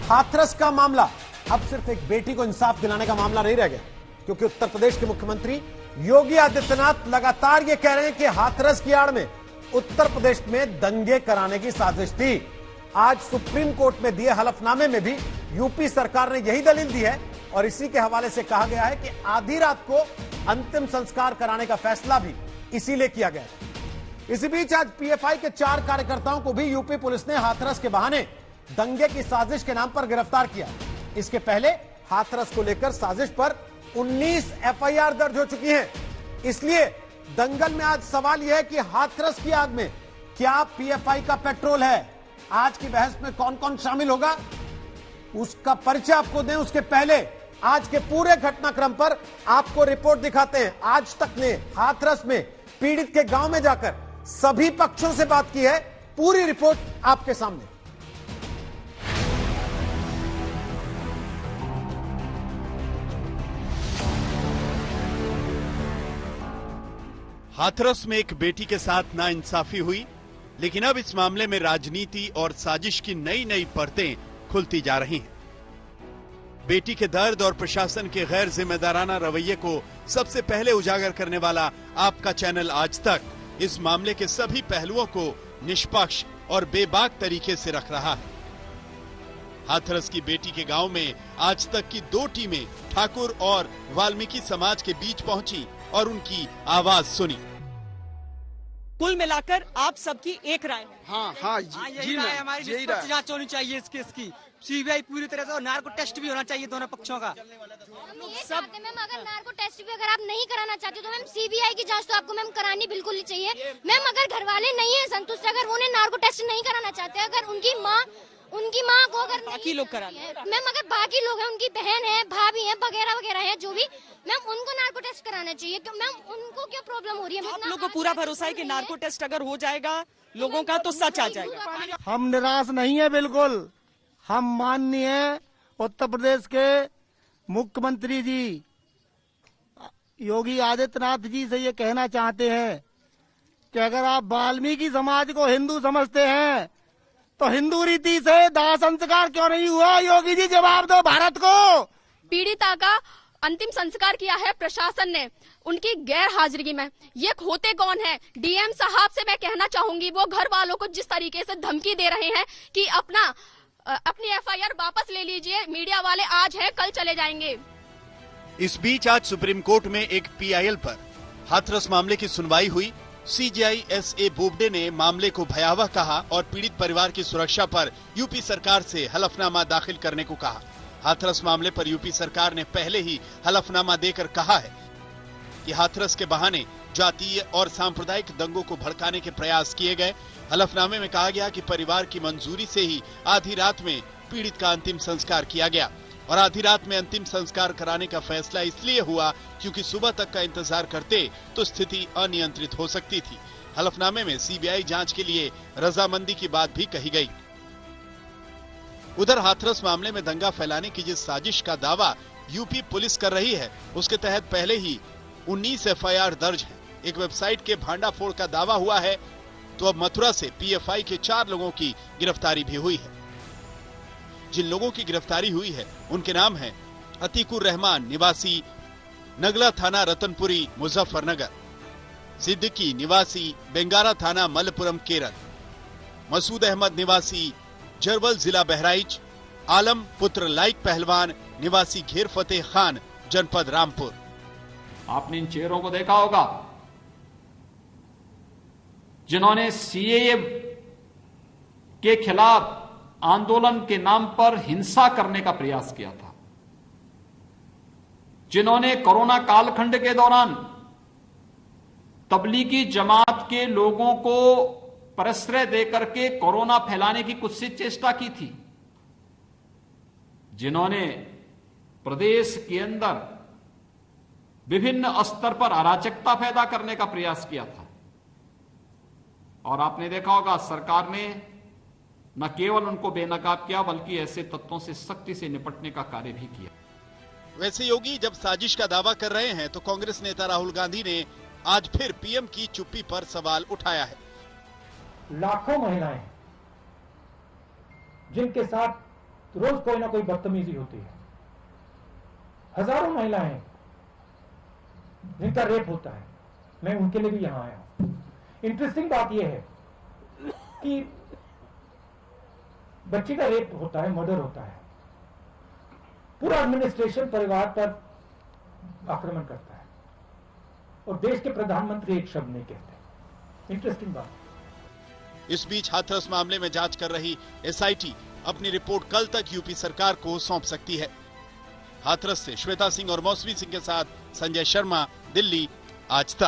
हाथरस का मामला अब सिर्फ एक बेटी को इंसाफ दिलाने का मामला नहीं रह गया, क्योंकि उत्तर प्रदेश के मुख्यमंत्री योगी आदित्यनाथ लगातार ये कह रहे हैं कि हाथरस की आड़ में उत्तर प्रदेश में दंगे कराने की साजिश थी। आज सुप्रीम कोर्ट में दिए हलफनामे में भी यूपी सरकार ने यही दलील दी है और इसी के हवाले से कहा गया है कि आधी रात को अंतिम संस्कार कराने का फैसला भी इसीलिए किया गया है। इसी बीच आज पीएफआई के 4 कार्यकर्ताओं को भी यूपी पुलिस ने हाथरस के बहाने दंगे की साजिश के नाम पर गिरफ्तार किया। इसके पहले हाथरस को लेकर साजिश पर 19 एफआईआर दर्ज हो चुकी हैं। इसलिए दंगल में आज सवाल यह है कि हाथरस की आग में क्या पीएफआई का पेट्रोल है। आज की बहस में कौन कौन शामिल होगा उसका परिचय आपको दें, उसके पहले आज के पूरे घटनाक्रम पर आपको रिपोर्ट दिखाते हैं। आज तक ने हाथरस में पीड़ित के गांव में जाकर सभी पक्षों से बात की है, पूरी रिपोर्ट आपके सामने। हाथरस में एक बेटी के साथ नाइंसाफी हुई, लेकिन अब इस मामले में राजनीति और साजिश की नई नई परतें खुलती जा रही हैं। बेटी के दर्द और प्रशासन के गैर जिम्मेदाराना रवैये को सबसे पहले उजागर करने वाला आपका चैनल आज तक इस मामले के सभी पहलुओं को निष्पक्ष और बेबाक तरीके से रख रहा है। हाथरस की बेटी के गांव में आज तक की 2 टीमें ठाकुर और वाल्मीकि समाज के बीच पहुंची और उनकी आवाज सुनी। कुल मिलाकर आप सबकी एक राय है। हाँ जी राय हमारी जांच होनी चाहिए इस केस की। सीबीआई पूरी तरह से, और नार्को टेस्ट भी होना चाहिए दोनों पक्षों का। सब मैम, अगर नार्को टेस्ट भी अगर आप नहीं कराना चाहते तो मैम सीबीआई की जांच तो आपको मैम करानी बिल्कुल ही चाहिए। मैम अगर घर वाले नहीं है संतुष्ट, अगर उन्हें नार्को टेस्ट नहीं कराना चाहते, अगर उनकी माँ को अगर बाकी लोग करा मैम, अगर बाकी लोग हैं, उनकी बहन है, भाभी है, वगैरह वगैरह है जो भी, मैम उनको नार्को टेस्ट कराना चाहिए। मैम उनको क्या प्रॉब्लम हो रही है? आप लोगों को पूरा भरोसा है कि नार्को टेस्ट अगर हो जाएगा लोगों का तो सच आ जाएगा। हम निराश नहीं है बिल्कुल। हम माननीय उत्तर प्रदेश के मुख्यमंत्री जी योगी आदित्यनाथ जी से ये कहना चाहते हैं कि अगर आप वाल्मीकि समाज को हिंदू समझते हैं तो हिंदू रीति से दाह संस्कार क्यों नहीं हुआ? योगी जी जवाब दो भारत को। पीड़िता का अंतिम संस्कार किया है प्रशासन ने उनकी गैर हाजिरी में। ये होते कौन है? डीएम साहब से मैं कहना चाहूंगी, वो घर वालों को जिस तरीके से धमकी दे रहे हैं कि अपनी एफआईआर वापस ले लीजिए, मीडिया वाले आज है कल चले जाएंगे। इस बीच आज सुप्रीम कोर्ट में एक पीआईएल पर हाथरस मामले की सुनवाई हुई। सीजेआई एसए बोबडे ने मामले को भयावह कहा और पीड़ित परिवार की सुरक्षा पर यूपी सरकार से हलफनामा दाखिल करने को कहा। हाथरस मामले पर यूपी सरकार ने पहले ही हलफनामा देकर कहा है कि हाथरस के बहाने जातीय और सांप्रदायिक दंगों को भड़काने के प्रयास किए गए। हलफनामे में कहा गया कि परिवार की मंजूरी से ही आधी रात में पीड़ित का अंतिम संस्कार किया गया और आधी रात में अंतिम संस्कार कराने का फैसला इसलिए हुआ क्योंकि सुबह तक का इंतजार करते तो स्थिति अनियंत्रित हो सकती थी। हलफनामे में सीबीआई जांच के लिए रजामंदी की बात भी कही गई। उधर हाथरस मामले में दंगा फैलाने की जिस साजिश का दावा यूपी पुलिस कर रही है, उसके तहत पहले ही 19 एफआईआर दर्ज है। एक वेबसाइट के भांडाफोड़ का दावा हुआ है, तो अब मथुरा से पीएफआई के 4 लोगों की गिरफ्तारी भी हुई है। जिन लोगों की गिरफ्तारी हुई है उनके नाम हैं अतीकुर रहमान निवासी नगला थाना रतनपुरी मुजफ्फरनगर, सिद्दीकी निवासी बेंगारा थाना मलपुरम केरल, मसूद अहमद निवासी जरवल जिला बहराइच, आलम पुत्र लाइक पहलवान निवासी घेर फतेह खान जनपद रामपुर। आपने इन चेहरों को देखा होगा जिन्होंने सीएए के खिलाफ आंदोलन के नाम पर हिंसा करने का प्रयास किया था, जिन्होंने कोरोना कालखंड के दौरान तबलीगी जमात के लोगों को प्रश्रय देकर के कोरोना फैलाने की कुत्सित चेष्टा की थी, जिन्होंने प्रदेश के अंदर विभिन्न स्तर पर अराजकता पैदा करने का प्रयास किया था। और आपने देखा होगा सरकार ने न केवल उनको बेनकाब किया बल्कि ऐसे तत्वों से सख्ती से निपटने का कार्य भी किया। वैसे योगी जब साजिश का दावा कर रहे हैं तो कांग्रेस नेता राहुल गांधी ने आज फिर पीएम की चुप्पी पर सवाल उठाया है। लाखों महिलाएं जिनके साथ तो रोज कोई ना कोई बदतमीजी होती है। हजारों महिलाएं जिनका रेप होता है, मैं उनके लिए भी यहां आया हूं। इंटरेस्टिंग बात यह है कि बच्ची का रेप होता है, मर्डर होता है, पूरा एडमिनिस्ट्रेशन परिवार पर आक्रमण करता है और देश के प्रधानमंत्री एक शब्द नहीं कहते। इंटरेस्टिंग बात। इस बीच हाथरस मामले में जांच कर रही एसआईटी अपनी रिपोर्ट कल तक यूपी सरकार को सौंप सकती है। हाथरस से श्वेता सिंह और मौसमी सिंह के साथ संजय शर्मा, दिल्ली, आज तक।